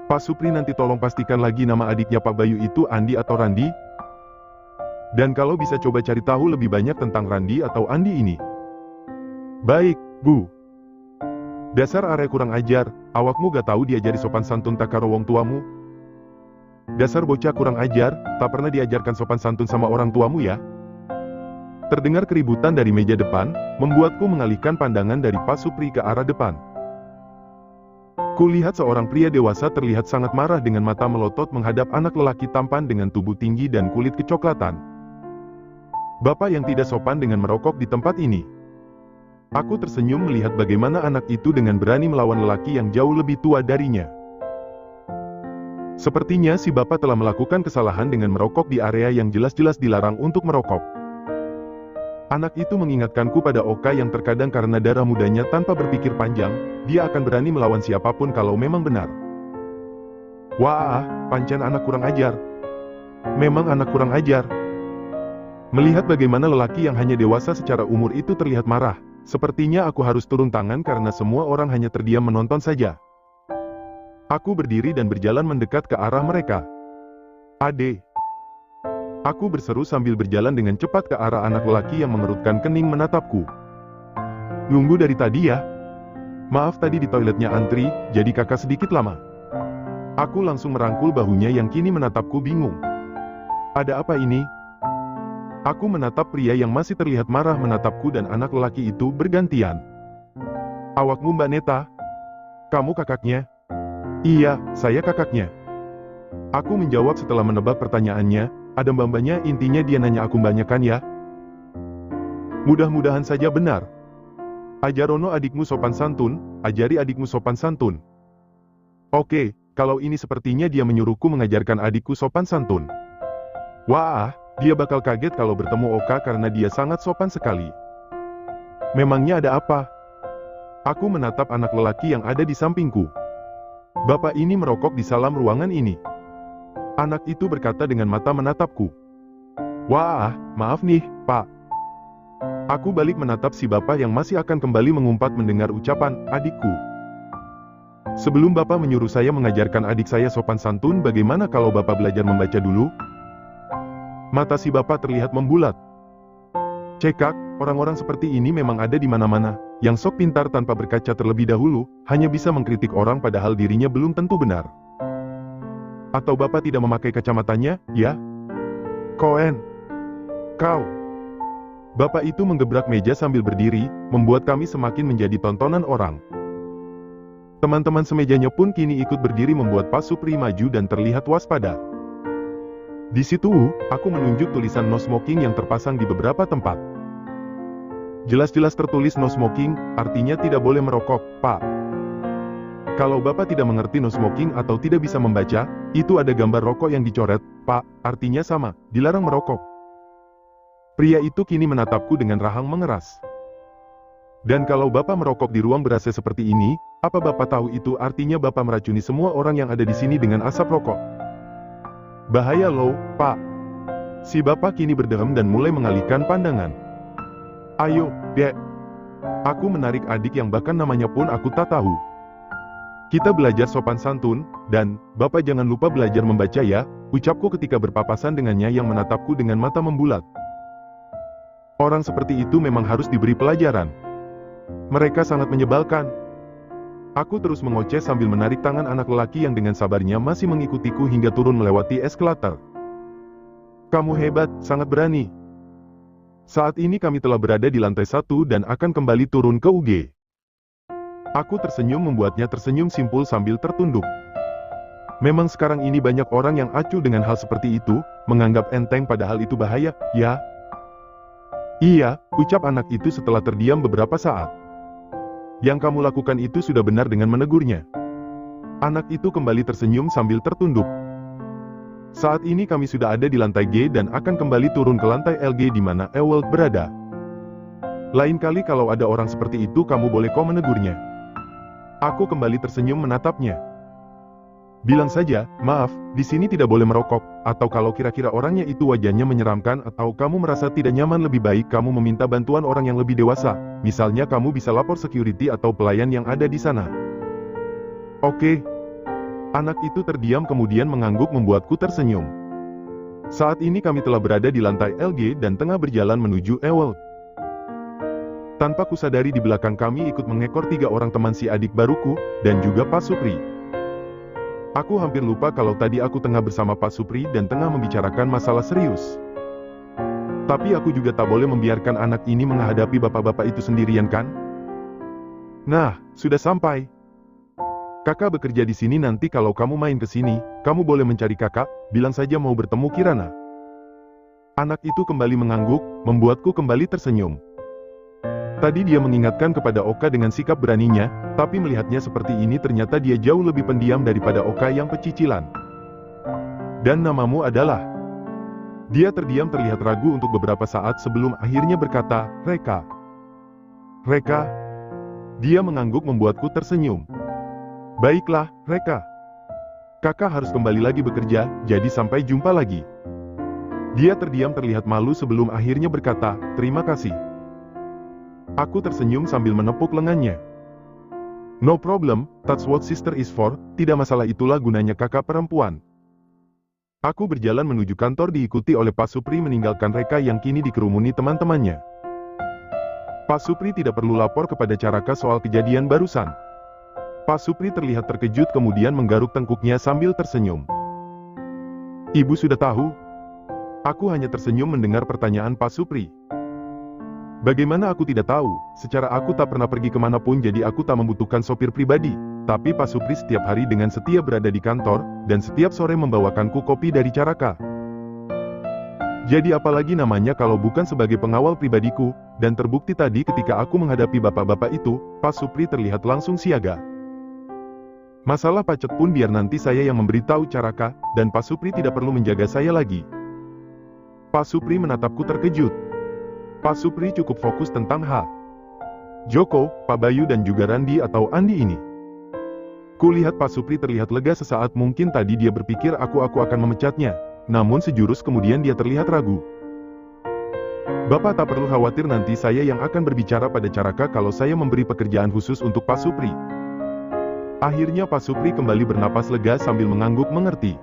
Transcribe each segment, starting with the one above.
Pak Supri, nanti tolong pastikan lagi nama adiknya Pak Bayu itu Andi atau Randi. Dan kalau bisa coba cari tahu lebih banyak tentang Randi atau Andi ini. Baik, Bu. Dasar Arya kurang ajar, awakmu gak tahu diajari sopan santun tak karo wong tuamu. Dasar bocah kurang ajar, tak pernah diajarkan sopan santun sama orang tuamu ya. Terdengar keributan dari meja depan, membuatku mengalihkan pandangan dari Pak Supri ke arah depan. Kulihat seorang pria dewasa terlihat sangat marah dengan mata melotot menghadap anak lelaki tampan dengan tubuh tinggi dan kulit kecoklatan. Bapak yang tidak sopan dengan merokok di tempat ini. Aku tersenyum melihat bagaimana anak itu dengan berani melawan lelaki yang jauh lebih tua darinya. Sepertinya si bapak telah melakukan kesalahan dengan merokok di area yang jelas-jelas dilarang untuk merokok. Anak itu mengingatkanku pada Oka yang terkadang karena darah mudanya tanpa berpikir panjang, dia akan berani melawan siapapun kalau memang benar. Wah, pancen anak kurang ajar. Memang anak kurang ajar. Melihat bagaimana lelaki yang hanya dewasa secara umur itu terlihat marah, sepertinya aku harus turun tangan karena semua orang hanya terdiam menonton saja. Aku berdiri dan berjalan mendekat ke arah mereka. Ade. Aku berseru sambil berjalan dengan cepat ke arah anak lelaki yang mengerutkan kening menatapku. Nunggu dari tadi ya? Maaf tadi di toiletnya antri, jadi kakak sedikit lama. Aku langsung merangkul bahunya yang kini menatapku bingung. Ada apa ini? Aku menatap pria yang masih terlihat marah menatapku dan anak lelaki itu bergantian. Awakmu Mbak Neta? Kamu kakaknya? Iya, saya kakaknya. Aku menjawab setelah menebak pertanyaannya. Ada mbak-mbaknya, intinya dia nanya aku mbaknya kan ya? Mudah-mudahan saja benar. Ajarono adikmu sopan santun, ajari adikmu sopan santun. Oke, kalau ini sepertinya dia menyuruhku mengajarkan adikku sopan santun. Wah, dia bakal kaget kalau bertemu Oka karena dia sangat sopan sekali. Memangnya ada apa? Aku menatap anak lelaki yang ada di sampingku. Bapak ini merokok di salam ruangan ini. Anak itu berkata dengan mata menatapku. Wah, maaf nih, Pak. Aku balik menatap si bapak yang masih akan kembali mengumpat mendengar ucapan, adikku. Sebelum bapak menyuruh saya mengajarkan adik saya sopan santun, bagaimana kalau bapak belajar membaca dulu? Mata si bapak terlihat membulat. Cekak, orang-orang seperti ini memang ada di mana-mana, yang sok pintar tanpa berkaca terlebih dahulu, hanya bisa mengkritik orang padahal dirinya belum tentu benar. Atau bapak tidak memakai kacamatanya, ya? Koen. Kau. Bapak itu menggebrak meja sambil berdiri, membuat kami semakin menjadi tontonan orang. Teman-teman semejanya pun kini ikut berdiri membuat Pak Supri maju dan terlihat waspada. Di situ, aku menunjuk tulisan no smoking yang terpasang di beberapa tempat. Jelas-jelas tertulis no smoking, artinya tidak boleh merokok, Pak. Kalau bapak tidak mengerti no smoking atau tidak bisa membaca, itu ada gambar rokok yang dicoret, Pak, artinya sama, dilarang merokok. Pria itu kini menatapku dengan rahang mengeras. Dan kalau bapak merokok di ruang ber-AC seperti ini, apa bapak tahu itu artinya bapak meracuni semua orang yang ada di sini dengan asap rokok? Bahaya loh, Pak. Si bapak kini berdehem dan mulai mengalihkan pandangan. Ayo, Dek. Aku menarik adik yang bahkan namanya pun aku tak tahu. Kita belajar sopan santun, dan, bapak jangan lupa belajar membaca ya, ucapku ketika berpapasan dengannya yang menatapku dengan mata membulat. Orang seperti itu memang harus diberi pelajaran. Mereka sangat menyebalkan. Aku terus mengoceh sambil menarik tangan anak lelaki yang dengan sabarnya masih mengikutiku hingga turun melewati eskalator. Kamu hebat, sangat berani. Saat ini kami telah berada di lantai 1 dan akan kembali turun ke UG. Aku tersenyum membuatnya tersenyum simpul sambil tertunduk. Memang sekarang ini banyak orang yang acuh dengan hal seperti itu, menganggap enteng padahal itu bahaya, ya? Iya, ucap anak itu setelah terdiam beberapa saat. Yang kamu lakukan itu sudah benar dengan menegurnya. Anak itu kembali tersenyum sambil tertunduk. Saat ini kami sudah ada di lantai G dan akan kembali turun ke lantai LG di mana Ewald berada. Lain kali kalau ada orang seperti itu kamu boleh kok menegurnya. Aku kembali tersenyum menatapnya. Bilang saja, maaf, di sini tidak boleh merokok, atau kalau kira-kira orangnya itu wajahnya menyeramkan atau kamu merasa tidak nyaman lebih baik kamu meminta bantuan orang yang lebih dewasa, misalnya kamu bisa lapor security atau pelayan yang ada di sana. Oke. Anak itu terdiam kemudian mengangguk membuatku tersenyum. Saat ini kami telah berada di lantai LG dan tengah berjalan menuju Ewell. Tanpa kusadari di belakang kami ikut mengekor 3 orang teman si adik baruku, dan juga Pak Supri. Aku hampir lupa kalau tadi aku tengah bersama Pak Supri dan tengah membicarakan masalah serius. Tapi aku juga tak boleh membiarkan anak ini menghadapi bapak-bapak itu sendirian kan? Nah, sudah sampai. Kakak bekerja di sini, nanti kalau kamu main ke sini, kamu boleh mencari kakak, bilang saja mau bertemu Kirana. Anak itu kembali mengangguk, membuatku kembali tersenyum. Tadi dia mengingatkan kepada Oka dengan sikap beraninya, tapi melihatnya seperti ini ternyata dia jauh lebih pendiam daripada Oka yang pecicilan. Dan namamu adalah? Dia terdiam terlihat ragu untuk beberapa saat sebelum akhirnya berkata, Reka. Reka? Dia mengangguk membuatku tersenyum. Baiklah, Reka. Kakak harus kembali lagi bekerja, jadi sampai jumpa lagi. Dia terdiam terlihat malu sebelum akhirnya berkata, terima kasih. Aku tersenyum sambil menepuk lengannya. No problem, that's what sister is for, tidak masalah, itulah gunanya kakak perempuan. Aku berjalan menuju kantor diikuti oleh Pak Supri meninggalkan Reka yang kini dikerumuni teman-temannya. Pak Supri tidak perlu lapor kepada Caraka soal kejadian barusan. Pak Supri terlihat terkejut kemudian menggaruk tengkuknya sambil tersenyum. Ibu sudah tahu? Aku hanya tersenyum mendengar pertanyaan Pak Supri. Bagaimana aku tidak tahu, secara aku tak pernah pergi kemanapun jadi aku tak membutuhkan sopir pribadi. Tapi Pak Supri setiap hari dengan setia berada di kantor, dan setiap sore membawakanku kopi dari Caraka. Jadi apalagi namanya kalau bukan sebagai pengawal pribadiku, dan terbukti tadi ketika aku menghadapi bapak-bapak itu, Pak Supri terlihat langsung siaga. Masalah pacet pun biar nanti saya yang memberitahu Caraka, dan Pak Supri tidak perlu menjaga saya lagi. Pak Supri menatapku terkejut. Pak Supri cukup fokus tentang Joko, Pak Bayu dan juga Randi atau Andi ini. Kulihat Pak Supri terlihat lega sesaat, mungkin tadi dia berpikir aku akan memecatnya, namun sejurus kemudian dia terlihat ragu. Bapak tak perlu khawatir, nanti saya yang akan berbicara pada Caraka kalau saya memberi pekerjaan khusus untuk Pak Supri. Akhirnya Pak Supri kembali bernapas lega sambil mengangguk mengerti.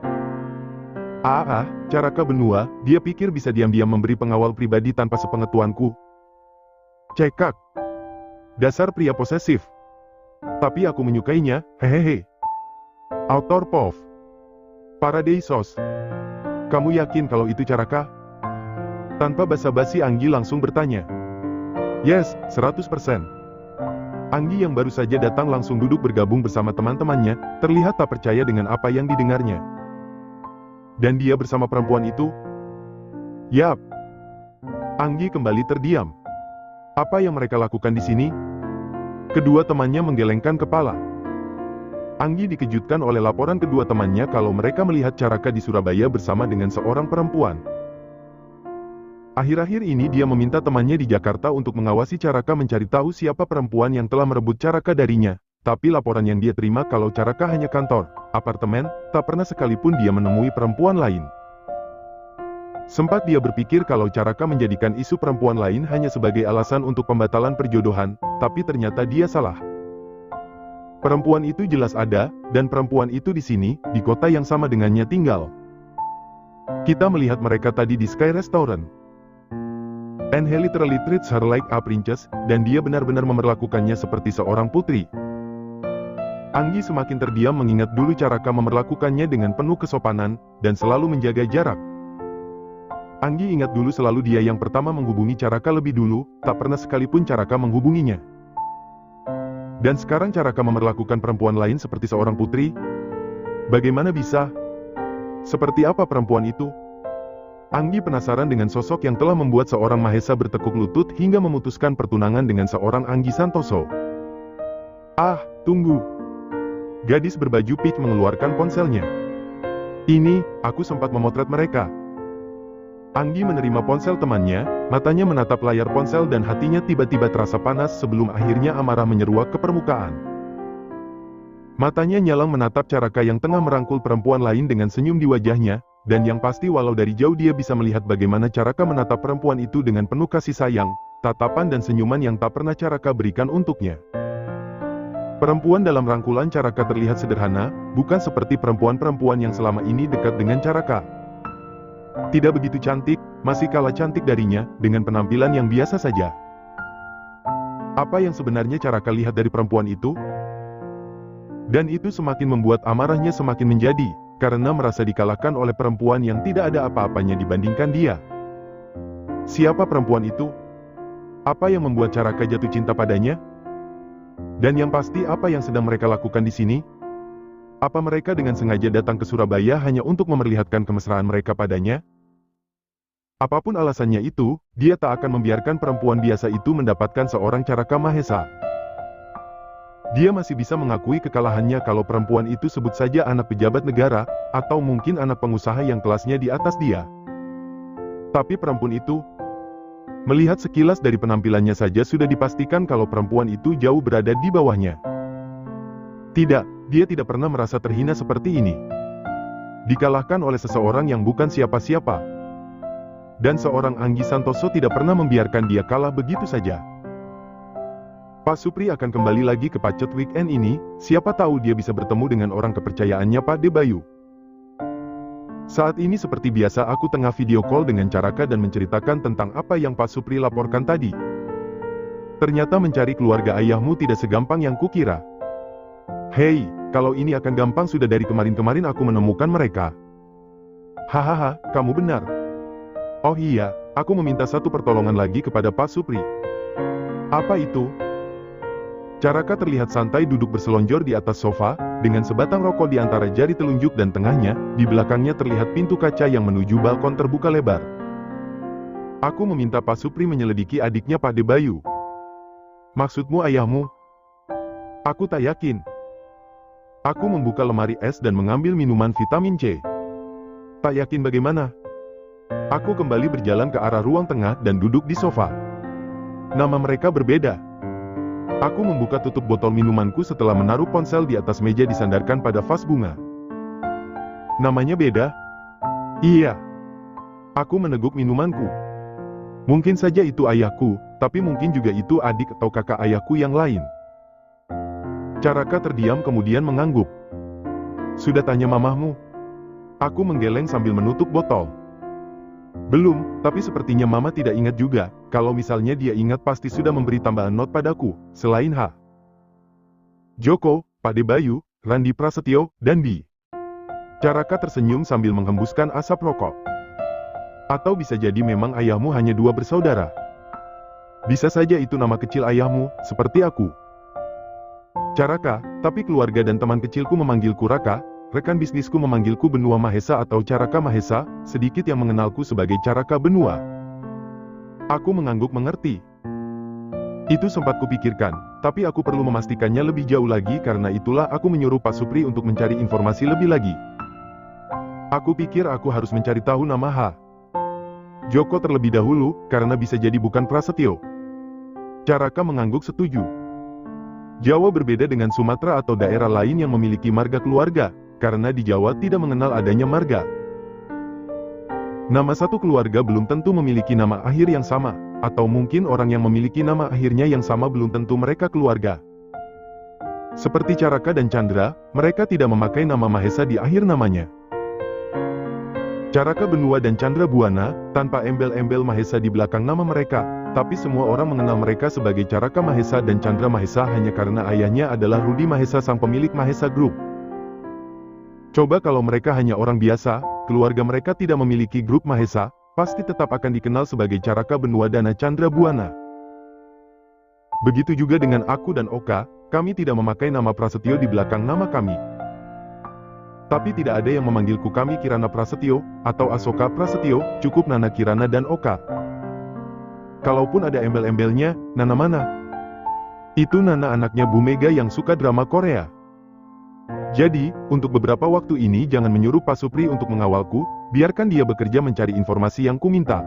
Caraka benua, dia pikir bisa diam-diam memberi pengawal pribadi tanpa sepengetahuanku. Cekak. Dasar pria posesif. Tapi aku menyukainya, hehehe. Autor POV. Paradeisos. Kamu yakin kalau itu Caraka? Tanpa basa-basi Anggi langsung bertanya. Yes, 100%. Anggi yang baru saja datang langsung duduk bergabung bersama teman-temannya, terlihat tak percaya dengan apa yang didengarnya. Dan dia bersama perempuan itu? Yap. Anggi kembali terdiam. Apa yang mereka lakukan di sini? Kedua temannya menggelengkan kepala. Anggi dikejutkan oleh laporan kedua temannya kalau mereka melihat Caraka di Surabaya bersama dengan seorang perempuan. Akhir-akhir ini dia meminta temannya di Jakarta untuk mengawasi Caraka mencari tahu siapa perempuan yang telah merebut Caraka darinya. Tapi laporan yang dia terima kalau Caraka hanya kantor, apartemen, tak pernah sekalipun dia menemui perempuan lain. Sempat dia berpikir kalau Caraka menjadikan isu perempuan lain hanya sebagai alasan untuk pembatalan perjodohan, tapi ternyata dia salah. Perempuan itu jelas ada, dan perempuan itu di sini, di kota yang sama dengannya tinggal. Kita melihat mereka tadi di Sky Restaurant. And he literally treats her like a princess, dan dia benar-benar memperlakukannya seperti seorang putri. Anggi semakin terdiam mengingat dulu Caraka memperlakukannya dengan penuh kesopanan, dan selalu menjaga jarak. Anggi ingat dulu selalu dia yang pertama menghubungi Caraka lebih dulu, tak pernah sekalipun Caraka menghubunginya. Dan sekarang Caraka memperlakukan perempuan lain seperti seorang putri? Bagaimana bisa? Seperti apa perempuan itu? Anggi penasaran dengan sosok yang telah membuat seorang Mahesa bertekuk lutut hingga memutuskan pertunangan dengan seorang Anggi Santoso. Tunggu. Gadis berbaju peach mengeluarkan ponselnya. Ini, aku sempat memotret mereka. Anggi menerima ponsel temannya, matanya menatap layar ponsel dan hatinya tiba-tiba terasa panas sebelum akhirnya amarah menyeruak ke permukaan. Matanya nyalang menatap Caraka yang tengah merangkul perempuan lain dengan senyum di wajahnya, dan yang pasti walau dari jauh dia bisa melihat bagaimana Caraka menatap perempuan itu dengan penuh kasih sayang, tatapan dan senyuman yang tak pernah Caraka berikan untuknya. Perempuan dalam rangkulan Caraka terlihat sederhana, bukan seperti perempuan-perempuan yang selama ini dekat dengan Caraka. Tidak begitu cantik, masih kalah cantik darinya, dengan penampilan yang biasa saja. Apa yang sebenarnya Caraka lihat dari perempuan itu? Dan itu semakin membuat amarahnya semakin menjadi, karena merasa dikalahkan oleh perempuan yang tidak ada apa-apanya dibandingkan dia. Siapa perempuan itu? Apa yang membuat Caraka jatuh cinta padanya? Dan yang pasti apa yang sedang mereka lakukan di sini? Apa mereka dengan sengaja datang ke Surabaya hanya untuk memperlihatkan kemesraan mereka padanya? Apapun alasannya itu, dia tak akan membiarkan perempuan biasa itu mendapatkan seorang Caraka Mahesa. Dia masih bisa mengakui kekalahannya kalau perempuan itu sebut saja anak pejabat negara, atau mungkin anak pengusaha yang kelasnya di atas dia. Tapi perempuan itu, melihat sekilas dari penampilannya saja sudah dipastikan kalau perempuan itu jauh berada di bawahnya. Tidak, dia tidak pernah merasa terhina seperti ini. Dikalahkan oleh seseorang yang bukan siapa-siapa. Dan seorang Anggi Santoso tidak pernah membiarkan dia kalah begitu saja. Pak Supri akan kembali lagi ke Pacet weekend ini, siapa tahu dia bisa bertemu dengan orang kepercayaannya Pak De Bayu. Saat ini seperti biasa aku tengah video call dengan Caraka dan menceritakan tentang apa yang Pak Supri laporkan tadi. Ternyata mencari keluarga ayahmu tidak segampang yang kukira. Hei, kalau ini akan gampang sudah dari kemarin-kemarin aku menemukan mereka. Hahaha, kamu benar. Oh iya, aku meminta satu pertolongan lagi kepada Pak Supri. Apa itu? Caraka terlihat santai duduk berselonjor di atas sofa, dengan sebatang rokok di antara jari telunjuk dan tengahnya, di belakangnya terlihat pintu kaca yang menuju balkon terbuka lebar. Aku meminta Pak Supri menyelidiki adiknya Pak De Bayu. Maksudmu ayahmu? Aku tak yakin. Aku membuka lemari es dan mengambil minuman vitamin C. Tak yakin bagaimana? Aku kembali berjalan ke arah ruang tengah dan duduk di sofa. Nama mereka berbeda. Aku membuka tutup botol minumanku setelah menaruh ponsel di atas meja disandarkan pada vas bunga. Namanya beda? Iya. Aku meneguk minumanku. Mungkin saja itu ayahku, tapi mungkin juga itu adik atau kakak ayahku yang lain. Caraka terdiam kemudian mengangguk. Sudah tanya mamahmu? Aku menggeleng sambil menutup botol. Belum, tapi sepertinya mama tidak ingat juga. Kalau misalnya dia ingat pasti sudah memberi tambahan not padaku, selain H. Joko, Pak De Bayu, Randi Prasetyo, dan B. Caraka tersenyum sambil menghembuskan asap rokok. Atau bisa jadi memang ayahmu hanya dua bersaudara. Bisa saja itu nama kecil ayahmu, seperti aku. Caraka, tapi keluarga dan teman kecilku memanggilku Raka, rekan bisnisku memanggilku Benua Mahesa atau Caraka Mahesa, sedikit yang mengenalku sebagai Caraka Benua. Aku mengangguk mengerti. Itu sempat kupikirkan, tapi aku perlu memastikannya lebih jauh lagi karena itulah aku menyuruh Pak Supri untuk mencari informasi lebih lagi. Aku pikir aku harus mencari tahu nama H. Joko terlebih dahulu, karena bisa jadi bukan Prasetyo. Caraka mengangguk setuju. Jawa berbeda dengan Sumatera atau daerah lain yang memiliki marga keluarga, karena di Jawa tidak mengenal adanya marga. Nama satu keluarga belum tentu memiliki nama akhir yang sama, atau mungkin orang yang memiliki nama akhirnya yang sama belum tentu mereka keluarga. Seperti Caraka dan Chandra, mereka tidak memakai nama Mahesa di akhir namanya. Caraka Benua dan Chandra Buana, tanpa embel-embel Mahesa di belakang nama mereka, tapi semua orang mengenal mereka sebagai Caraka Mahesa dan Chandra Mahesa hanya karena ayahnya adalah Rudi Mahesa sang pemilik Mahesa Group. Coba kalau mereka hanya orang biasa, keluarga mereka tidak memiliki grup Mahesa, pasti tetap akan dikenal sebagai Caraka Benua dan Chandra Buana. Begitu juga dengan aku dan Oka, kami tidak memakai nama Prasetyo di belakang nama kami. Tapi tidak ada yang memanggilku kami Kirana Prasetyo, atau Asoka Prasetyo, cukup Nana Kirana dan Oka. Kalaupun ada embel-embelnya, Nana mana? Itu Nana anaknya Bu Mega yang suka drama Korea. Jadi, untuk beberapa waktu ini jangan menyuruh Pak Supri untuk mengawalku, biarkan dia bekerja mencari informasi yang kuminta.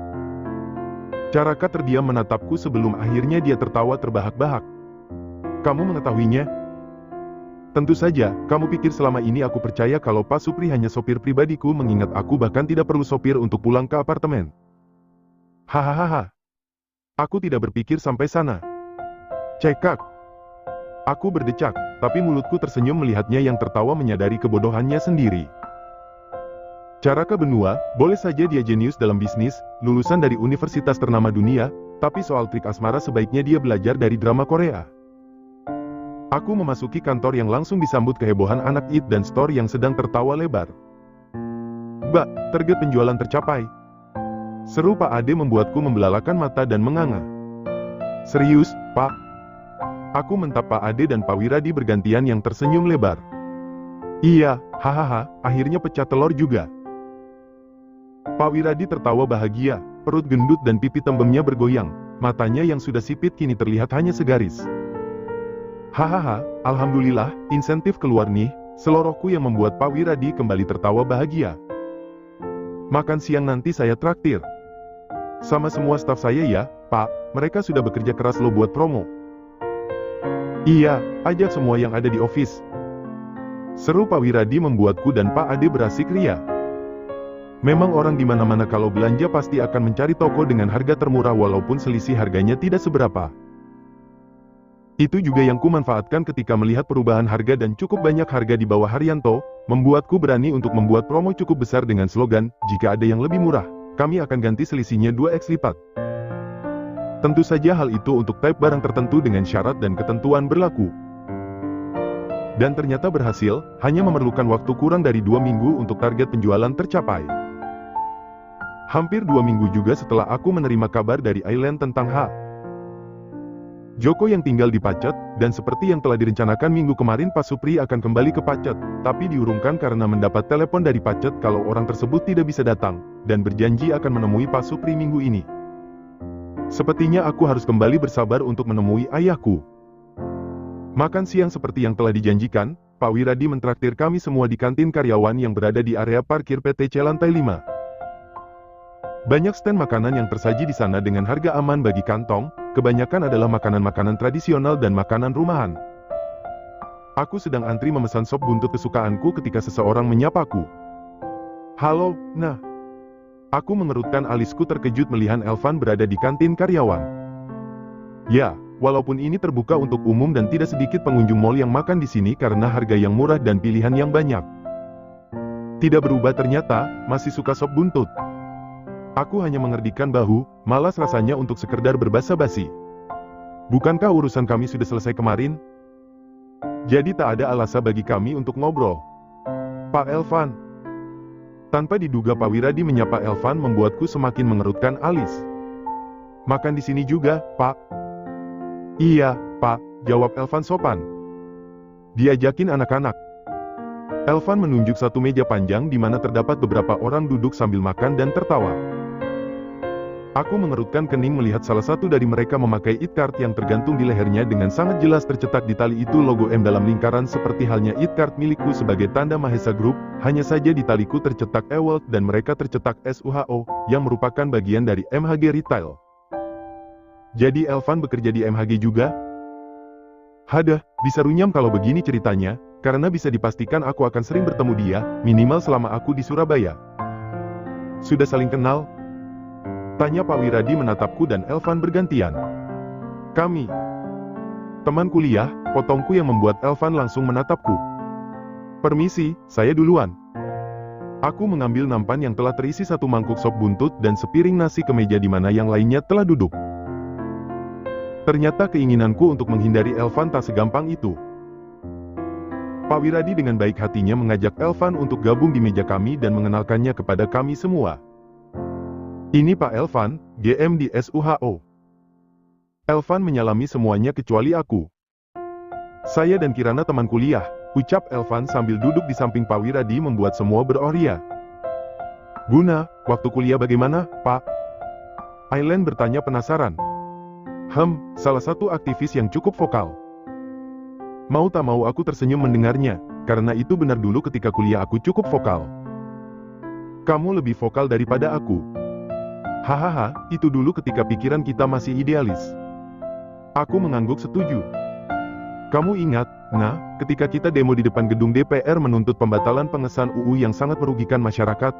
Caraka terdiam menatapku sebelum akhirnya dia tertawa terbahak-bahak. Kamu mengetahuinya? Tentu saja, kamu pikir selama ini aku percaya kalau Pak Supri hanya sopir pribadiku mengingat aku bahkan tidak perlu sopir untuk pulang ke apartemen. Hahaha. Aku tidak berpikir sampai sana. Cekak. Aku berdecak, tapi mulutku tersenyum melihatnya yang tertawa menyadari kebodohannya sendiri. Caraka Benua, boleh saja dia jenius dalam bisnis, lulusan dari universitas ternama dunia, tapi soal trik asmara sebaiknya dia belajar dari drama Korea. Aku memasuki kantor yang langsung disambut kehebohan anak Eat dan Store yang sedang tertawa lebar. "Mbak, target penjualan tercapai." Seru Pak Ade membuatku membelalakan mata dan menganga. "Serius, Pak?" Aku mentap Pak Ade dan Pak Wiradi bergantian yang tersenyum lebar. "Iya, hahaha, akhirnya pecah telur juga." Pak Wiradi tertawa bahagia, perut gendut dan pipi tembemnya bergoyang, matanya yang sudah sipit kini terlihat hanya segaris. "Hahaha, alhamdulillah, insentif keluar nih," selorohku yang membuat Pak Wiradi kembali tertawa bahagia. "Makan siang nanti saya traktir. Sama semua staf saya ya, Pak, mereka sudah bekerja keras lo buat promo." "Iya, ajak semua yang ada di office." Seru Pak Wiradi membuatku dan Pak Ade berasik ria. Memang orang di mana-mana kalau belanja pasti akan mencari toko dengan harga termurah walaupun selisih harganya tidak seberapa. Itu juga yang ku manfaatkan ketika melihat perubahan harga dan cukup banyak harga di bawah Haryanto, membuatku berani untuk membuat promo cukup besar dengan slogan, "Jika ada yang lebih murah, kami akan ganti selisihnya 2x lipat." Tentu saja hal itu untuk type barang tertentu dengan syarat dan ketentuan berlaku. Dan ternyata berhasil, hanya memerlukan waktu kurang dari 2 minggu untuk target penjualan tercapai. Hampir 2 minggu juga setelah aku menerima kabar dari Island tentang Joko yang tinggal di Pacet, dan seperti yang telah direncanakan minggu kemarin Pak Supri akan kembali ke Pacet, tapi diurungkan karena mendapat telepon dari Pacet kalau orang tersebut tidak bisa datang, dan berjanji akan menemui Pak Supri minggu ini. Sepertinya aku harus kembali bersabar untuk menemui ayahku. Makan siang seperti yang telah dijanjikan, Pak Wiradi mentraktir kami semua di kantin karyawan yang berada di area parkir PTC lantai 5. Banyak stand makanan yang tersaji di sana dengan harga aman bagi kantong, kebanyakan adalah makanan-makanan tradisional dan makanan rumahan. Aku sedang antri memesan sop buntut kesukaanku ketika seseorang menyapaku. "Halo, nah." Aku mengerutkan alisku terkejut melihat Elvan berada di kantin karyawan. Ya, walaupun ini terbuka untuk umum dan tidak sedikit pengunjung mall yang makan di sini karena harga yang murah dan pilihan yang banyak. Tidak berubah ternyata, masih suka sop buntut. Aku hanya mengerdikan bahu, malas rasanya untuk sekedar berbasa-basi. Bukankah urusan kami sudah selesai kemarin? Jadi tak ada alasan bagi kami untuk ngobrol. "Pak Elvan." Tanpa diduga Pak Wiradi menyapa Elvan membuatku semakin mengerutkan alis. "Makan di sini juga, Pak?" "Iya, Pak," jawab Elvan sopan. Diajakin anak-anak. Elvan menunjuk satu meja panjang di mana terdapat beberapa orang duduk sambil makan dan tertawa. Aku mengerutkan kening melihat salah satu dari mereka memakai e-card yang tergantung di lehernya dengan sangat jelas tercetak di tali itu logo M dalam lingkaran seperti halnya e-card milikku sebagai tanda Mahesa Group, hanya saja di taliku tercetak Ewald dan mereka tercetak SUHO, yang merupakan bagian dari MHG Retail. Jadi Elvan bekerja di MHG juga? Hadah, bisa runyam kalau begini ceritanya, karena bisa dipastikan aku akan sering bertemu dia, minimal selama aku di Surabaya. Sudah saling kenal? Tanya Pak Wiradi menatapku dan Elvan bergantian. "Kami teman kuliah," potongku yang membuat Elvan langsung menatapku. "Permisi, saya duluan." Aku mengambil nampan yang telah terisi satu mangkuk sop buntut dan sepiring nasi ke meja di mana yang lainnya telah duduk. Ternyata keinginanku untuk menghindari Elvan tak segampang itu. Pak Wiradi dengan baik hatinya mengajak Elvan untuk gabung di meja kami dan mengenalkannya kepada kami semua. "Ini Pak Elvan, GM di SUHO." Elvan menyalami semuanya kecuali aku. "Saya dan Kirana teman kuliah," ucap Elvan sambil duduk di samping Pak Wiradi membuat semua beroria. "Guna, waktu kuliah bagaimana, Pak?" Aileen bertanya penasaran. Salah satu aktivis yang cukup vokal. Mau tak mau aku tersenyum mendengarnya, karena itu benar dulu ketika kuliah aku cukup vokal. "Kamu lebih vokal daripada aku." "Hahaha, itu dulu ketika pikiran kita masih idealis." Aku mengangguk setuju. "Kamu ingat, nah, ketika kita demo di depan gedung DPR menuntut pembatalan pengesahan UU yang sangat merugikan masyarakat?"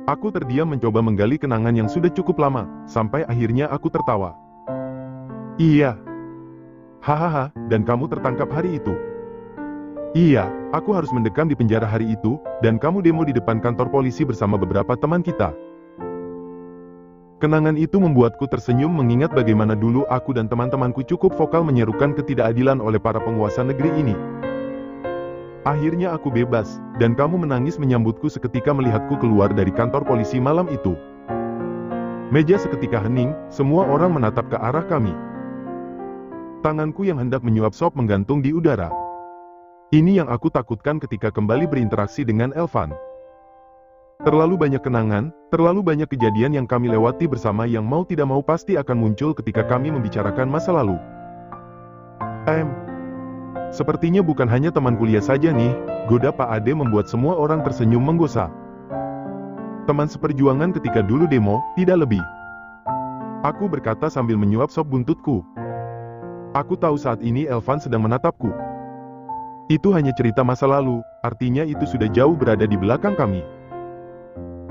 Aku terdiam mencoba menggali kenangan yang sudah cukup lama, sampai akhirnya aku tertawa. "Iya. Hahaha, dan kamu tertangkap hari itu. Iya, aku harus mendekam di penjara hari itu, dan kamu demo di depan kantor polisi bersama beberapa teman kita. Kenangan itu membuatku tersenyum mengingat bagaimana dulu aku dan teman-temanku cukup vokal menyerukan ketidakadilan oleh para penguasa negeri ini. Akhirnya aku bebas, dan kamu menangis menyambutku seketika melihatku keluar dari kantor polisi malam itu. Meja seketika hening, semua orang menatap ke arah kami. Tanganku yang hendak menyuap sop menggantung di udara. Ini yang aku takutkan ketika kembali berinteraksi dengan Elvan. Terlalu banyak kenangan, terlalu banyak kejadian yang kami lewati bersama yang mau tidak mau pasti akan muncul ketika kami membicarakan masa lalu. Sepertinya bukan hanya teman kuliah saja nih, goda Pak Ade membuat semua orang tersenyum menggosa. Teman seperjuangan ketika dulu demo, tidak lebih. Aku berkata sambil menyuap sop buntutku. Aku tahu saat ini Elvan sedang menatapku. Itu hanya cerita masa lalu, artinya itu sudah jauh berada di belakang kami.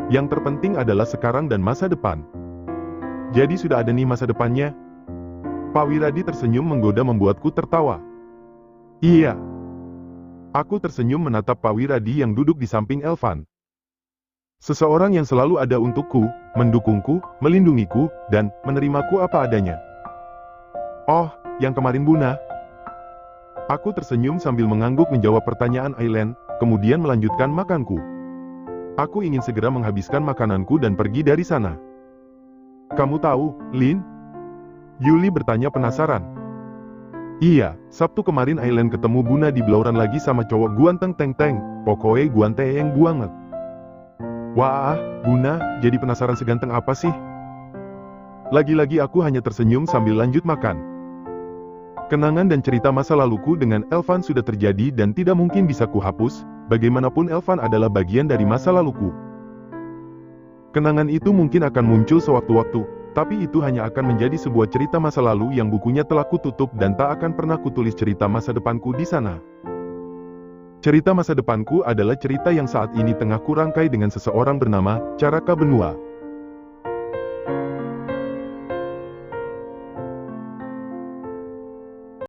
Yang terpenting adalah sekarang dan masa depan. Jadi sudah ada nih masa depannya? Pak Wiradi tersenyum menggoda membuatku tertawa. Iya. Aku tersenyum menatap Pak Wiradi yang duduk di samping Elvan. Seseorang yang selalu ada untukku, mendukungku, melindungiku, dan menerimaku apa adanya. Oh, yang kemarin Buna. Aku tersenyum sambil mengangguk menjawab pertanyaan Aileen, kemudian melanjutkan makanku. Aku ingin segera menghabiskan makananku dan pergi dari sana. Kamu tahu, Lin? Yuli bertanya penasaran. Iya, Sabtu kemarin Aileen ketemu Buna di Blauran lagi sama cowok guanteng teng-teng, pokoknya guanteng banget. Wah, Buna, jadi penasaran seganteng apa sih? Lagi-lagi aku hanya tersenyum sambil lanjut makan. Kenangan dan cerita masa laluku dengan Elvan sudah terjadi dan tidak mungkin bisa kuhapus, bagaimanapun Elvan adalah bagian dari masa laluku. Kenangan itu mungkin akan muncul sewaktu-waktu, tapi itu hanya akan menjadi sebuah cerita masa lalu yang bukunya telah kututup dan tak akan pernah kutulis cerita masa depanku di sana. Cerita masa depanku adalah cerita yang saat ini tengah kurangkai dengan seseorang bernama Caraka Benua.